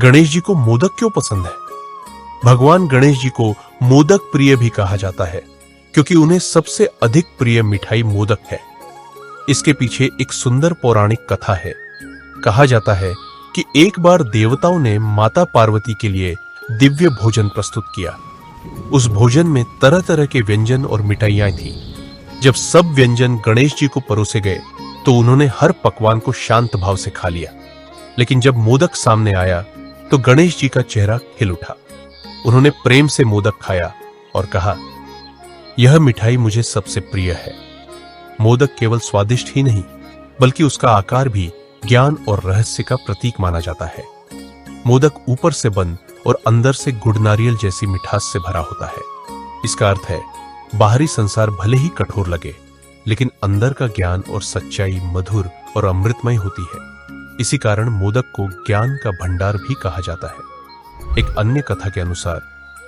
गणेश जी को मोदक क्यों पसंद है? भगवान गणेश जी को मोदक प्रिय भी कहा जाता है क्योंकि उन्हें सबसे अधिक प्रिय मिठाई मोदक है। इसके पीछे एक सुंदर पौराणिक कथा है। कहा जाता है कि एक बार देवताओं ने माता पार्वती के लिए दिव्य भोजन प्रस्तुत किया। उस भोजन में तरह तरह के व्यंजन और मिठाइयां थीं। जब सब व्यंजन गणेश जी को परोसे गए तो उन्होंने हर पकवान को शांत भाव से खा लिया। लेकिन जब मोदक सामने आया तो गणेश जी का चेहरा खिल उठा। उन्होंने प्रेम से मोदक खाया और कहा, यह मिठाई मुझे सबसे प्रिय है। मोदक केवल स्वादिष्ट ही नहीं बल्कि उसका आकार भी ज्ञान और रहस्य का प्रतीक माना जाता है। मोदक ऊपर से बंद और अंदर से गुड़ नारियल जैसी मिठास से भरा होता है। इसका अर्थ है बाहरी संसार भले ही कठोर लगे लेकिन अंदर का ज्ञान और सच्चाई मधुर और अमृतमय होती है। इसी कारण मोदक को ज्ञान का भंडार भी कहा जाता है। एक अन्य कथा के अनुसार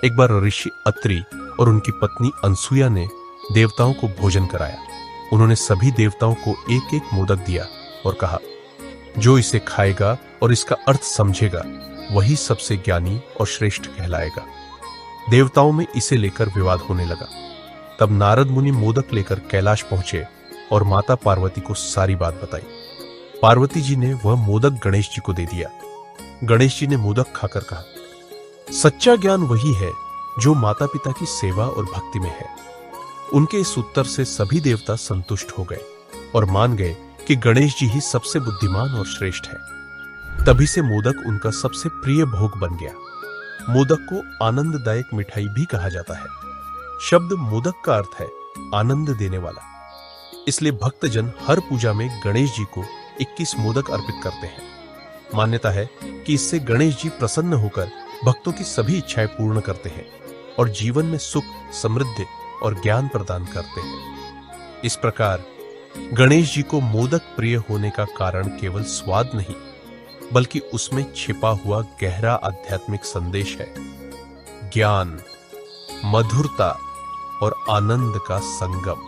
एक बार ऋषि अत्रि और उनकी पत्नी अनसुया ने देवताओं को भोजन कराया। उन्होंने सभी देवताओं को एक एक मोदक दिया और कहा, जो इसे खाएगा और इसका अर्थ समझेगा वही सबसे ज्ञानी और श्रेष्ठ कहलाएगा। देवताओं में इसे लेकर विवाद होने लगा। तब नारद मुनि मोदक लेकर कैलाश पहुंचे और माता पार्वती को सारी बात बताई। पार्वती जी ने वह मोदक गणेश जी को दे दिया। गणेश जी ने मोदक खाकर कहा, सच्चा ज्ञान वही है जो माता पिता की सेवा और भक्ति में है। उनके इस उत्तर से सभी देवता संतुष्ट हो गए और मान गए कि गणेश जी ही सबसे बुद्धिमान और श्रेष्ठ है। तभी से मोदक उनका सबसे प्रिय भोग बन गया। मोदक को आनंददायक मिठाई भी कहा जाता है। शब्द मोदक का अर्थ है आनंद देने वाला। इसलिए भक्तजन हर पूजा में गणेश जी को 21 मोदक अर्पित करते हैं। मान्यता है कि इससे गणेश जी प्रसन्न होकर भक्तों की सभी इच्छाएं पूर्ण करते हैं और जीवन में सुख, समृद्धि और ज्ञान प्रदान करते हैं। इस प्रकार गणेश जी को मोदक प्रिय होने का कारण केवल स्वाद नहीं बल्कि उसमें छिपा हुआ गहरा आध्यात्मिक संदेश है। ज्ञान, मधुरता और आनंद का संगम।